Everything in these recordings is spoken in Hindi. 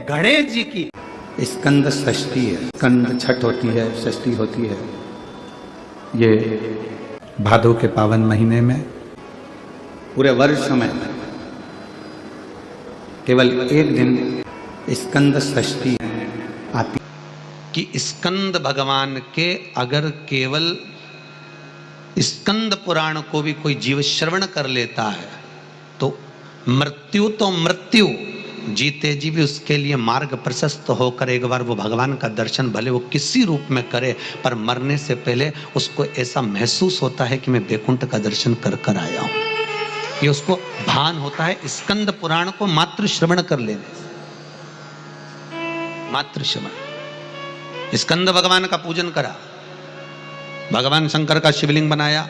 गणेश जी की स्कंद षष्ठी है। स्कंद छठ होती है, षष्ठी होती है। ये भादो के पावन महीने में पूरे वर्ष में केवल एक दिन स्कंद षष्ठी आती कि स्कंद भगवान के अगर केवल स्कंद पुराण को भी कोई जीव श्रवण कर लेता है तो मृत्यु जीते जी भी उसके लिए मार्ग प्रशस्त होकर एक बार वो भगवान का दर्शन भले वो किसी रूप में करे, पर मरने से पहले उसको ऐसा महसूस होता है कि मैं बैकुंठ का दर्शन कर कर आया हूं। ये उसको भान होता है स्कंद पुराण को मात्र श्रवण कर लेने से। मात्र श्रवण। स्कंद भगवान का पूजन करा, भगवान शंकर का शिवलिंग बनाया,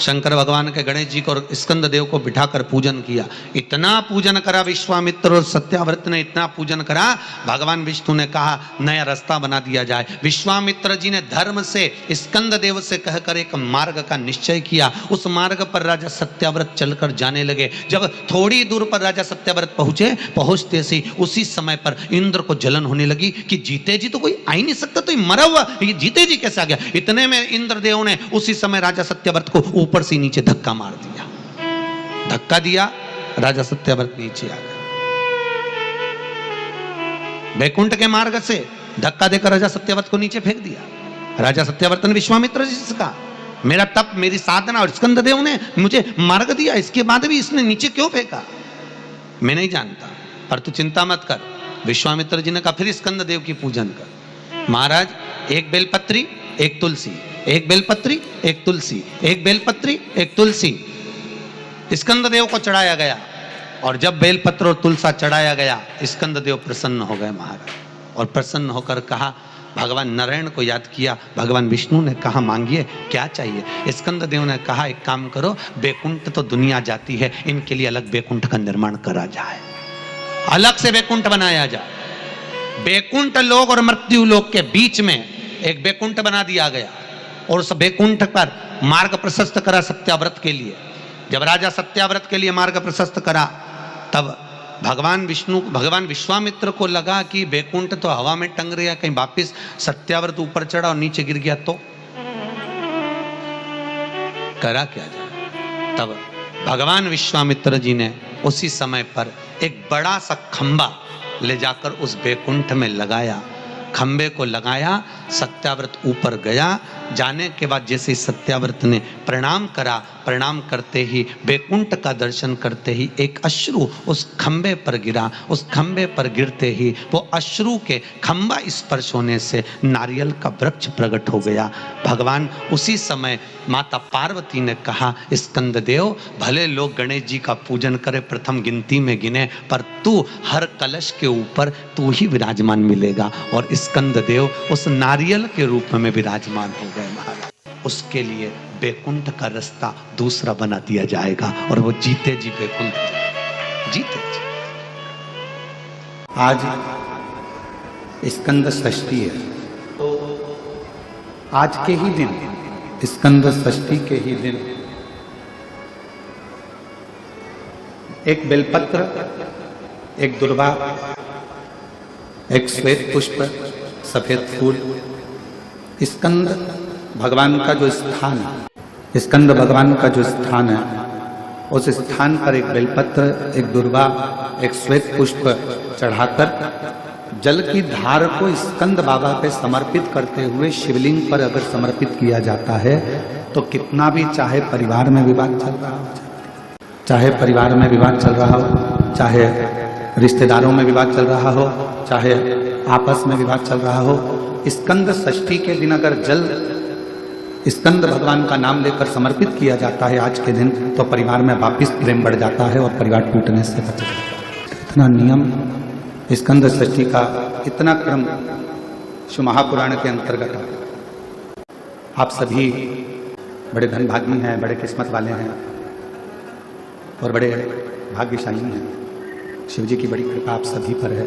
शंकर भगवान के गणेश जी को और स्कंद देव को बिठाकर पूजन किया। इतना पूजन करा विश्वामित्र और सत्याव्रत ने, इतना पूजन करा, भगवान विष्णु ने कहा नया रास्ता बना दिया जाए। विश्वामित्र जी ने धर्म से स्कंद देव से कहकर एक मार्ग का निश्चय किया। उस मार्ग पर राजा सत्याव्रत चलकर जाने लगे। जब थोड़ी दूर पर राजा सत्याव्रत पहुंचते से उसी समय पर इंद्र को जलन होने लगी कि जीते जी तो कोई आ ही नहीं सकता, तो ये मरा हुआ ये जीते जी कैसे आ गया। इतने में इंद्रदेव ने उसी समय राजा सत्याव्रत को ऊपर से नीचे धक्का मार दिया। धक्का दिया, राजा सत्याव्रत नीचे आ गया। बैकुंठ के मार्ग से धक्का देकर राजा सत्याव्रत को नीचे फेंक दिया। राजा सत्याव्रत ने विश्वामित्र जी से कहा मेरा तप, मेरी साधना और स्कंद देव ने मुझे मार्ग दिया, इसके बाद भी इसने नीचे क्यों फेंका मैं नहीं जानता, पर तू चिंता मत कर। विश्वामित्र जी ने कहा फिर स्कंद देव की पूजन कर। महाराज, एक बेलपत्री एक तुलसी, एक बेलपत्री एक तुलसी, एक बेलपत्री एक तुलसी स्कंद देव को चढ़ाया गया। और जब बेलपत्र और तुलसा चढ़ाया गया, स्कंद देव प्रसन्न हो गए महाराज। और प्रसन्न होकर कहा, भगवान नारायण को याद किया। भगवान विष्णु ने कहा मांगिए क्या चाहिए। स्कंद देव ने कहा एक काम करो, बैकुंठ तो दुनिया जाती है, इनके लिए अलग बैकुंठ का निर्माण करा जाए, अलग से बैकुंठ बनाया जाए। बैकुंठ लोक और मृत्यु लोक के बीच में एक बैकुंठ बना दिया गया और उस बैकुंठ पर मार्ग प्रशस्त करा सत्याव्रत के लिए। जब राजा सत्याव्रत के लिए मार्ग प्रशस्त करा, तब भगवान विश्वामित्र को लगा कि बैकुंठ तो हवा में टंग रहा, कहीं वापिस सत्याव्रत ऊपर चढ़ा और नीचे गिर गया तो करा क्या जाए। तब भगवान विश्वामित्र जी ने उसी समय पर एक बड़ा सा खंबा ले जाकर उस बैकुंठ में लगाया। खंबे को लगाया, सत्याव्रत ऊपर गया। जाने के बाद जैसे सत्याव्रत ने प्रणाम करा, प्रणाम करते ही बैकुंठ का दर्शन करते ही एक अश्रु उस खंबे पर गिरा। उस खंबे पर गिरते ही वो अश्रु के खंबा स्पर्श होने से नारियल का वृक्ष प्रकट हो गया। भगवान उसी समय माता पार्वती ने कहा स्कंद देव, भले लोग गणेश जी का पूजन करे, प्रथम गिनती में गिने, पर तू हर कलश के ऊपर तू ही विराजमान मिलेगा। और स्कंद देव उस नारियल के रूप में विराजमान हो गए महाराज। उसके लिए बैकुंठ का रास्ता दूसरा बना दिया जाएगा और वो जीते जी बैकुंठ जीते जी। आज स्कंद षष्ठी है, तो आज के ही दिन, स्कंद षष्ठी के ही दिन एक बेलपत्र, एक दुर्वा, एक श्वेत पुष्प, सफेद फूल, स्कंद भगवान का जो स्थान है, स्कंद भगवान का जो स्थान है, उस स्थान पर एक बेलपत्र, एक दुर्वा, एक श्वेत पुष्प चढ़ाकर जल की धार को स्कंद बाबा पे समर्पित करते हुए शिवलिंग पर अगर समर्पित किया जाता है तो कितना भी, चाहे परिवार में विवाद चल रहा हो, चाहे परिवार में विवाद चल रहा हो, चाहे रिश्तेदारों में विवाद चल रहा हो, चाहे आपस में विवाद चल रहा हो, स्कंद षष्ठी के दिन अगर जल स्कंद भगवान का नाम लेकर समर्पित किया जाता है आज के दिन, तो परिवार में वापिस प्रेम बढ़ जाता है और परिवार टूटने से बच जाता है। इतना नियम स्कंद षष्ठी का, इतना क्रम शिव महापुराण के अंतर्गत। आप सभी बड़े धनभागी हैं, बड़े किस्मत वाले हैं और बड़े भाग्यशाली हैं। शिव जी की बड़ी कृपा आप सभी पर है।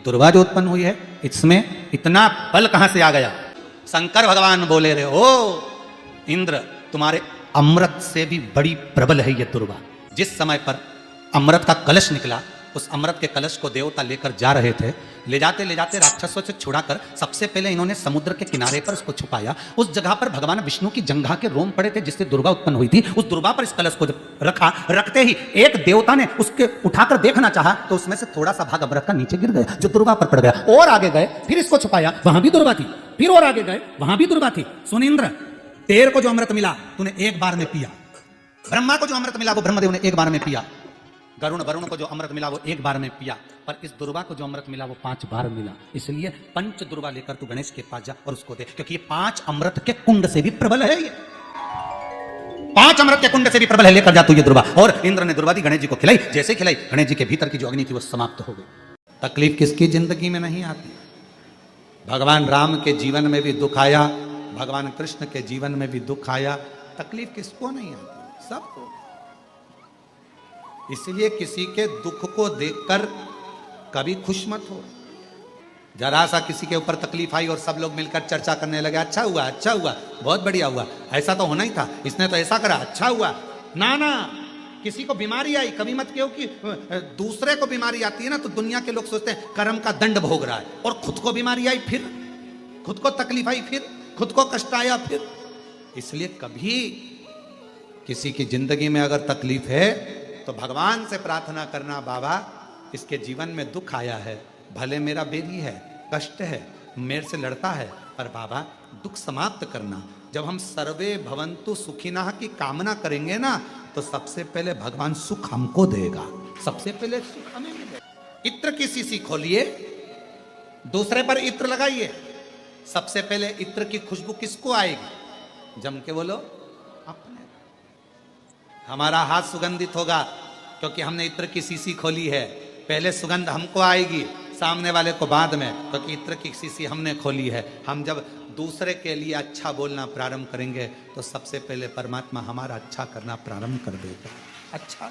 दुर्वा जो उत्पन्न हुई है, इसमें इतना बल कहां से आ गया। शंकर भगवान बोले रहे, ओ इंद्र, तुम्हारे अमृत से भी बड़ी प्रबल है ये दुर्वा। जिस समय पर अमृत का कलश निकला उस अमृत के कलश को देवता लेकर जा रहे थे। ले जाते राक्षसों से छुड़ाकर सबसे पहले इन्होंने समुद्र के किनारे पर उसको छुपाया। उस जगह पर भगवान विष्णु की जंघा के रोम पड़े थे जिससे दुर्गा उत्पन्न हुई थी। उस दुर्गा पर इस कलश को रखा। रखते ही एक देवता ने उसके उठाकर देखना चाहा तो उसमें से थोड़ा सा भाग अमृत का नीचे गिर गया जो दुर्गा पर पड़ गया। और आगे गए, फिर इसको छुपाया, वहां भी दुर्गा थी। फिर और आगे गए, वहां भी दुर्गा थी। सुन इंद्र, तेरे को जो अमृत मिला तूने एक बार में पिया। ब्रह्मा को जो अमृत मिला वो ब्रह्मदेव ने एक बार में पिया। वरुण को जो अमृत मिला वो एक बार में पिया। पर इस दुर्गा को जो अमृत मिला वो 5 बार मिला। इसलिए पंच दुर्गा लेकर तू गणेश के पास जा और उसको दे, क्योंकि ये 5 अमृत के कुंड से भी प्रबल है। ये 5 अमृत के कुंड से भी प्रबल है, लेकर जा तू ये दुर्गा। और इंद्र ने दुर्गा दी, गणेश जी को खिलाई। जैसे खिलाई, गणेश जी के भीतर की जो अग्नि थी वो समाप्त हो गई। तकलीफ किसकी जिंदगी में नहीं आती? भगवान राम के जीवन में भी दुख आया, भगवान कृष्ण के जीवन में भी दुख आया। तकलीफ किसको नहीं आती? सबको। इसलिए किसी के दुख को देखकर कभी खुश मत हो। जरा सा किसी के ऊपर तकलीफ आई और सब लोग मिलकर चर्चा करने लगे, अच्छा हुआ, बहुत बढ़िया हुआ, ऐसा तो होना ही था, इसने तो ऐसा करा, अच्छा हुआ। ना, किसी को बीमारी आई कभी मत कहो कि दूसरे को बीमारी आती है ना तो दुनिया के लोग सोचते हैं कर्म का दंड भोग रहा है, और खुद को बीमारी आई, फिर खुद को तकलीफ आई, फिर खुद को कष्ट आया, फिर। इसलिए कभी किसी की जिंदगी में अगर तकलीफ है तो भगवान से प्रार्थना करना, बाबा इसके जीवन में दुख आया है, भले मेरा बेरी है, कष्ट है, मेरे से लड़ता है, पर बाबा दुख समाप्त करना। जब हम सर्वे भवन्तु सुखिनः की कामना करेंगे ना तो सबसे पहले भगवान सुख हमको देगा, सबसे पहले सुख हमें मिलेगा। इत्र की शीशी खोलिए, दूसरे पर इत्र लगाइए, सबसे पहले इत्र की खुशबू किसको आएगी? जम के बोलो, अपने। हमारा हाथ सुगंधित होगा क्योंकि हमने इत्र की शीशी खोली है। पहले सुगंध हमको आएगी, सामने वाले को बाद में, क्योंकि इत्र की शीशी हमने खोली है। हम जब दूसरे के लिए अच्छा बोलना प्रारंभ करेंगे तो सबसे पहले परमात्मा हमारा अच्छा करना प्रारंभ कर देगा। अच्छा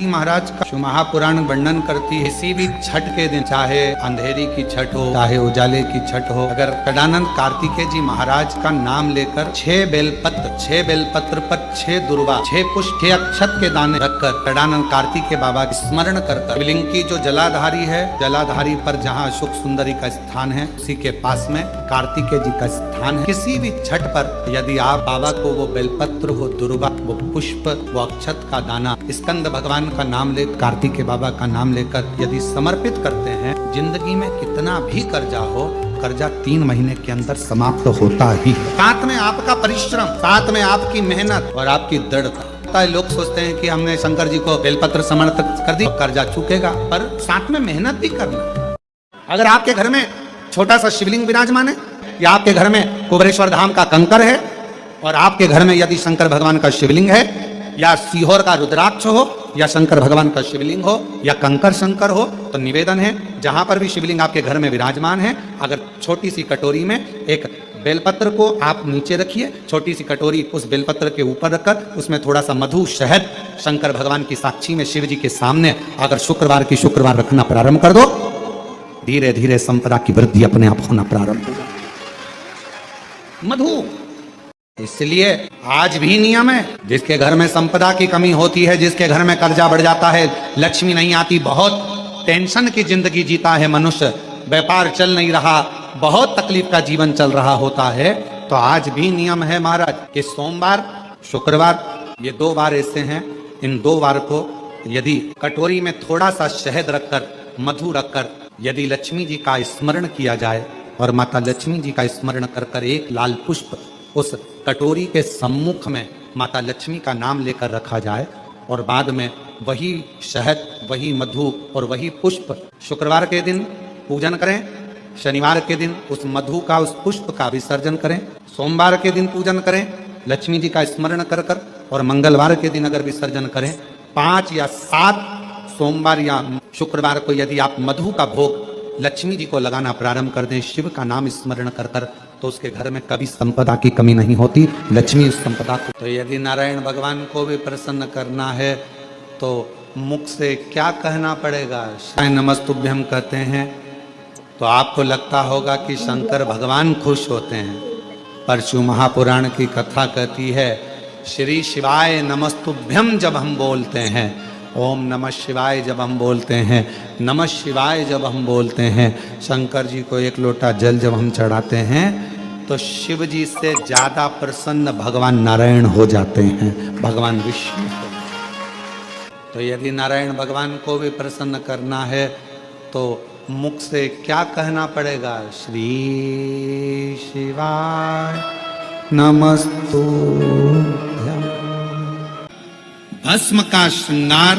महाराज का महापुराण वर्णन करती है, किसी भी छठ के दिन, चाहे अंधेरी की छठ हो, चाहे उजाले की छठ हो, अगर कडानंद कार्तिकेय जी महाराज का नाम लेकर 6 बेलपत्र पर 6 दुर्वा, 6 पुष्प, 6 अक्षत के दाने रखकर कडानंद कार्तिकेय बाबा की स्मरण कर शिवलिंग की जो जलाधारी है, जलाधारी पर जहाँ शुक सुंदरी का स्थान है उसी के पास में कार्तिकेय जी का स्थान है। किसी भी छठ पर यदि आप बाबा को वो बेलपत्र, वो दुर्वा, वो पुष्प, वो अक्षत का दाना स्कंद भगवान का नाम ले, कार्तिकेय बाबा का नाम लेकर यदि समर्पित करते हैं, जिंदगी में कितना भी कर्जा हो, कर्जा 3 महीने के अंदर समाप्त होता ही। साथ में आपका परिश्रम, साथ में आपकी मेहनत और आपकी दृढ़ता। लोग सोचते हैं कि हमने शंकर जी को बेलपत्र समर्पित कर दी, कर्जा चुकेगा, पर साथ में मेहनत भी करना। अगर आपके घर में छोटा सा शिवलिंग विराजमान है, या आपके घर में कुबेरेश्वर धाम का कंकर है, और आपके घर में यदि शंकर भगवान का शिवलिंग है, या सीहोर का रुद्राक्ष हो, या शंकर भगवान का शिवलिंग हो, या कंकर शंकर हो, तो निवेदन है जहां पर भी शिवलिंग आपके घर में विराजमान है, अगर छोटी सी कटोरी में एक बेलपत्र को आप नीचे रखिए, छोटी सी कटोरी उस बेलपत्र के ऊपर रखकर उसमें थोड़ा सा मधु, शहद, शंकर भगवान की साक्षी में शिव जी के सामने अगर शुक्रवार रखना प्रारंभ कर दो, धीरे धीरे संपदा की वृद्धि अपने आप होना प्रारंभ होगा। मधु। इसलिए आज भी नियम है, जिसके घर में संपदा की कमी होती है, जिसके घर में कर्जा बढ़ जाता है, लक्ष्मी नहीं आती, बहुत टेंशन की जिंदगी जीता है मनुष्य, व्यापार चल नहीं रहा, बहुत तकलीफ का जीवन चल रहा होता है, तो आज भी नियम है महाराज कि सोमवार, शुक्रवार, ये 2 बार ऐसे हैं, इन 2 बार को यदि कटोरी में थोड़ा सा शहद रखकर, मधु रखकर यदि लक्ष्मी जी का स्मरण किया जाए और माता लक्ष्मी जी का स्मरण कर एक लाल पुष्प उस कटोरी के सम्मुख में माता लक्ष्मी का नाम लेकर रखा जाए, और बाद में वही शहद, वही मधु और वही पुष्प शुक्रवार के दिन पूजन करें, शनिवार के दिन उस मधु का, उस पुष्प का विसर्जन करें, सोमवार के दिन पूजन करें लक्ष्मी जी का स्मरण कर कर, और मंगलवार के दिन अगर विसर्जन करें, 5 या 7 सोमवार या शुक्रवार को यदि आप मधु का भोग लक्ष्मी जी को लगाना प्रारंभ कर दें, शिव का नाम स्मरण कर कर, तो उसके घर में कभी संपदा की कमी नहीं होती, लक्ष्मी उस संपदा को। तो यदि नारायण भगवान को भी प्रसन्न करना है तो मुख से क्या कहना पड़ेगा? नमस्तुभ्यम कहते हैं तो आपको लगता होगा कि शंकर भगवान खुश होते हैं, पर शिव महापुराण की कथा कहती है श्री शिवाय नमस्तुभ्यम जब हम बोलते हैं ओम नमः शिवाय जब हम बोलते हैं, नमः शिवाय जब हम बोलते हैं, शंकर जी को एक लोटा जल जब हम चढ़ाते हैं, तो शिव जी से ज्यादा प्रसन्न भगवान नारायण हो जाते हैं, भगवान विष्णु को। तो यदि नारायण भगवान को भी प्रसन्न करना है तो मुख से क्या कहना पड़ेगा? श्री शिवाय नमस्तुभ्यं। भस्म का श्रृंगार,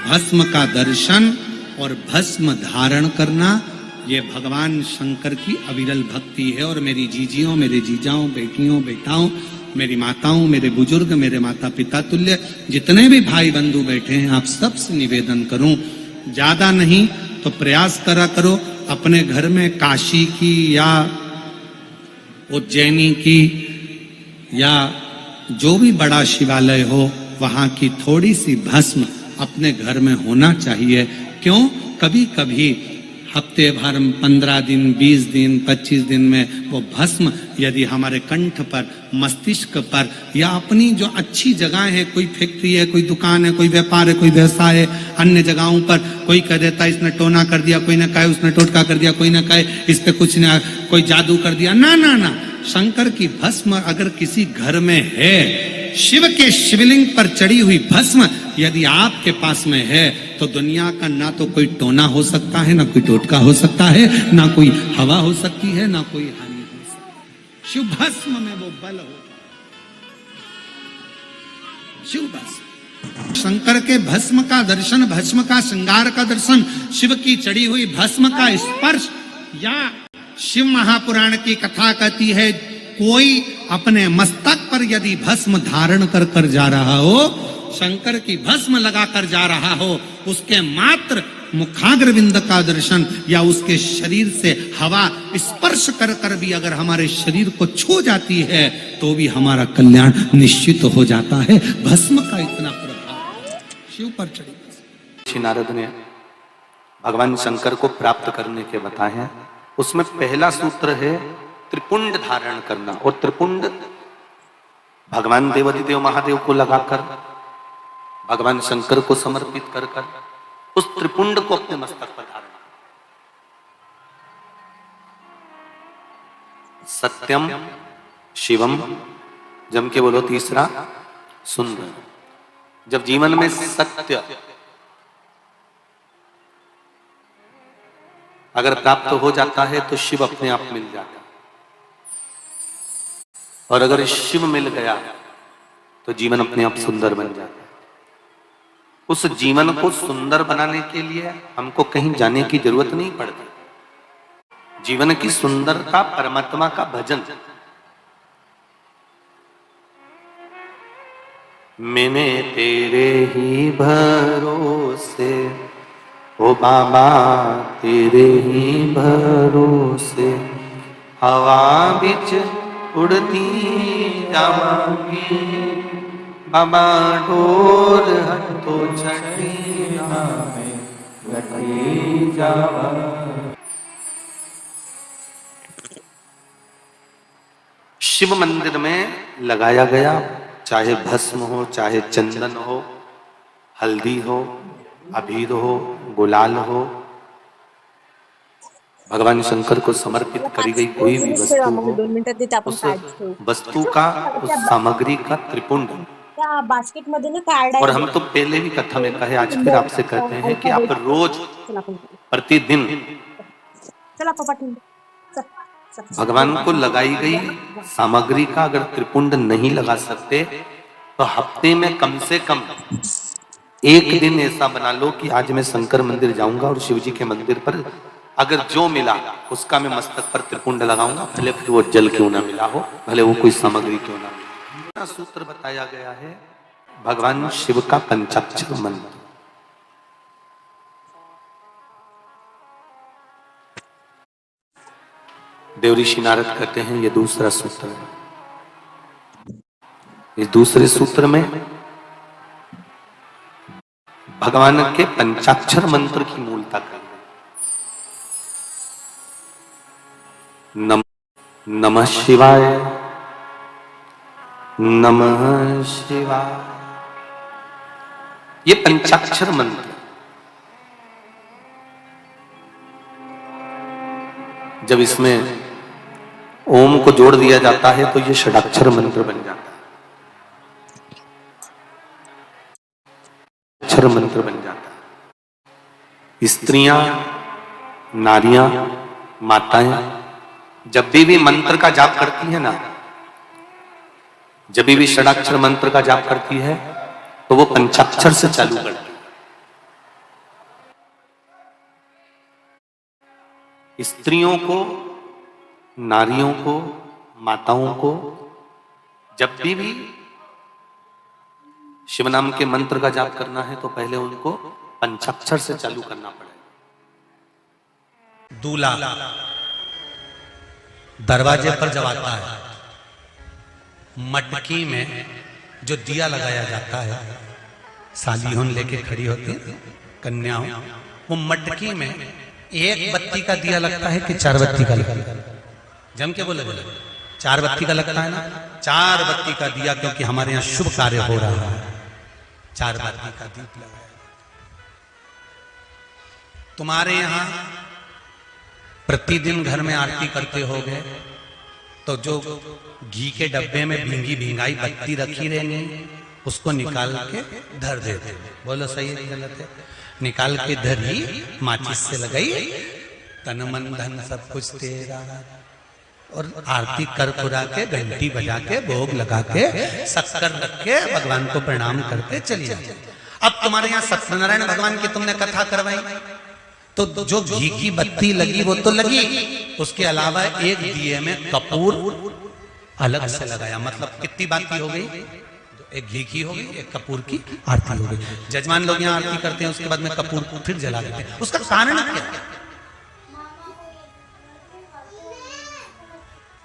भस्म का दर्शन और भस्म धारण करना, ये भगवान शंकर की अविरल भक्ति है। और मेरी जीजियों, मेरे जीजाओं, बेटियों, बेटाओं, मेरी माताओं, मेरे बुजुर्ग, मेरे माता पिता तुल्य जितने भी भाई बंधु बैठे हैं, आप सबसे निवेदन करूं, ज्यादा नहीं तो प्रयास करा करो अपने घर में काशी की या उज्जैनी की या जो भी बड़ा शिवालय हो, वहां की थोड़ी सी भस्म अपने घर में होना चाहिए। क्यों? कभी कभी हफ्ते भर, 15 दिन, 20 दिन, 25 दिन में वो भस्म यदि हमारे कंठ पर, मस्तिष्क पर या अपनी जो अच्छी जगह है, कोई फैक्ट्री है, कोई दुकान है, कोई व्यापार है, कोई व्यवसाय है, अन्य जगहों पर कोई कह देता है इसने टोना कर दिया, कोई न कहे उसने टोटका कर दिया, कोई न कहे इस पे कुछ न कोई जादू कर दिया। ना ना ना, शंकर की भस्म अगर किसी घर में है, शिव के शिवलिंग पर चढ़ी हुई भस्म यदि आपके पास में है, तो दुनिया का ना तो कोई टोना हो सकता है, ना कोई टोटका हो सकता है, ना कोई हवा हो सकती है, ना कोई हानि हो सकती है। शिव भस्म में वो बल हो, शिव भस्म। शंकर के भस्म का दर्शन, भस्म का श्रृंगार का दर्शन, शिव की चढ़ी हुई भस्म का स्पर्श, या शिव महापुराण की कथा कहती है कोई अपने मस्तक पर यदि भस्म धारण कर कर जा रहा हो, शंकर की भस्म लगाकर जा रहा हो, उसके मात्र मुखाग्रविंद का दर्शन या उसके शरीर से हवा स्पर्श कर कर भी अगर हमारे शरीर को छू जाती है तो भी हमारा कल्याण निश्चित हो जाता है। भस्म का इतना प्रभाव शिव पर चढ़ी। श्री नारद ने भगवान शंकर को प्राप्त करने के बताए हैं। उसमें पहला सूत्र है त्रिपुंड धारण करना, और त्रिपुंड भगवान देवाधिदेव महादेव को लगाकर, भगवान शंकर को समर्पित कर कर उस त्रिपुंड को अपने मस्तक पर धारण। सत्यम शिवम, जम के बोलो तीसरा, सुंदर। जब जीवन में सत्य अगर प्राप्त हो जाता है तो शिव अपने आप मिल जाता है, और अगर शिव मिल गया तो जीवन अपने आप सुंदर बन जाता है। उस जीवन को सुंदर बनाने के लिए हमको कहीं जाने की जरूरत नहीं पड़ती। जीवन की सुंदरता परमात्मा का भजन। मैंने तेरे ही भरोसे, ओ बाबा तेरे ही भरोसे, हवा बिच उड़ती जावांगी, बाबा डोर हटो छठिया में लटकी जावा। शिव मंदिर में लगाया गया, चाहे भस्म हो, चाहे चंदन हो, हल्दी हो, अबीर हो, गुलाल हो, भगवान शंकर को समर्पित करी गई कोई भी वस्तु हो, उस वस्तु का, उस सामग्री का त्रिपुंड। बास्केट मध्ये ना कार्ड और हम तो पहले भी कथा में कहे, आज फिर आपसे कहते हैं कि आप रोज प्रतिदिन भगवान को लगाई गई सामग्री का अगर त्रिपुंड नहीं लगा सकते तो हफ्ते में कम से कम एक दिन ऐसा बना लो कि आज मैं शंकर मंदिर जाऊंगा और शिव जी के मंदिर पर अगर जो मिला उसका मैं मस्तक पर त्रिपुंड लगाऊंगा, भले फिर वो जल क्यों ना मिला हो, भले वो कोई सामग्री क्यों ना मिला। सूत्र बताया गया है भगवान शिव का पंचाक्षर मंत्र। देवऋषि नारद कहते हैं ये दूसरा सूत्र है। इस दूसरे सूत्र में भगवान के पंचाक्षर मंत्र की मूलता कर नमः शिवाय, नमः शिवाय, ये पंचाक्षर मंत्र, जब इसमें ओम को जोड़ दिया जाता है तो ये षडाक्षर मंत्र बन जाता है, अक्षर मंत्र बन जाता है। स्त्रियां, नारियां, माताएं जब भी मंत्र का जाप करती है ना, जब भी षडाक्षर मंत्र का जाप करती है तो वो पंचाक्षर से चालू करती है। स्त्रियों को, नारियों को, माताओं को जब भी शिव नाम के मंत्र का जाप करना है तो पहले उनको पंचाक्षर से चालू करना पड़ेगा। दूल्हा दरवाजे पर जब आता है, मटकी में जो दिया लगाया जाता है, सालीहों लेके खड़ी होती है कन्याओं, वो मटकी में एक बत्ती का दिया लगता है कि 4 बत्ती का लगता है? जम के बोले 4 बत्ती का लगता है ना, 4 बत्ती का दिया, क्योंकि हमारे यहाँ शुभ कार्य हो रहा है, 4 बत्ती का दीप लगाया। तुम्हारे यहाँ प्रतिदिन घर में आरती करते होगे तो जो घी के डब्बे में भींगी भींगाई बत्ती रखी रहेंगी उसको निकाल के धर देते। बोलो सही है गलत है? निकाल के धरी, माचिस से लगाई, तन मन धन सब कुछ तेरा, और आरती कर पुरा के, घंटी बजा के, भोग लगा के, शक्कर रख के भगवान को प्रणाम करके चली जाते। अब तुम्हारे यहाँ सत्यनारायण भगवान की तुमने कथा करवाई तो जो घी की बत्ती लगी वो तो लगी, उसके अलावा एक दिए में कपूर अलग से लगाया। मतलब कितनी बाती हो गई? एक घी की हो गई, एक कपूर की आरती हो गई। जजमान लोग यहाँ आरती करते हैं, उसके बाद में कपूर को फिर जला देते हैं। उसका कारण क्या?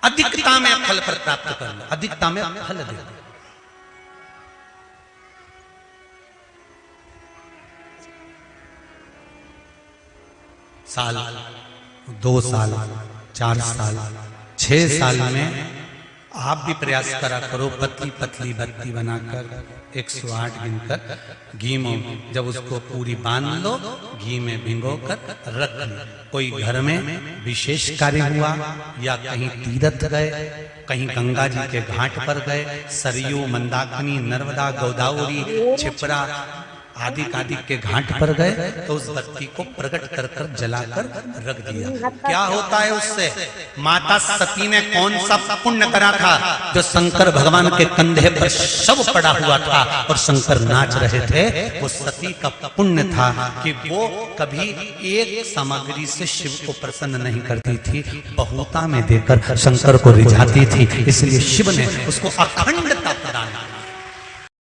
अधिकता में फल प्राप्त करना, अधिकता में फल देना। साल, 2 साल, 4 साल, 6 साल में आप भी प्रयास करा करो, पतली पतली बत्ती बनाकर 108 गिनकर घी में जब उसको पूरी बांध लो, घी में भिगोकर रख लो। कोई घर में विशेष कार्य हुआ या कहीं तीर्थ गए, कहीं गंगा जी के घाट पर गए, सरयू, मंदाकिनी, नर्मदा, गोदावरी, छिपरा आदि आदि के घाट पर गए तो उस बत्ती को प्रकट कर कर जलाकर रख दिया। क्या होता है उससे? माता सती ने कौन सा पुण्य करा था? जो शंकर भगवान के कंधे पर शव पड़ा हुआ था और शंकर नाच रहे थे, वो सती का पुण्य था कि वो कभी एक सामग्री से शिव को प्रसन्न नहीं करती थी, बहुता में देकर शंकर को रिझाती थी। इसलिए शिव ने उसको अखंडता प्रदान की।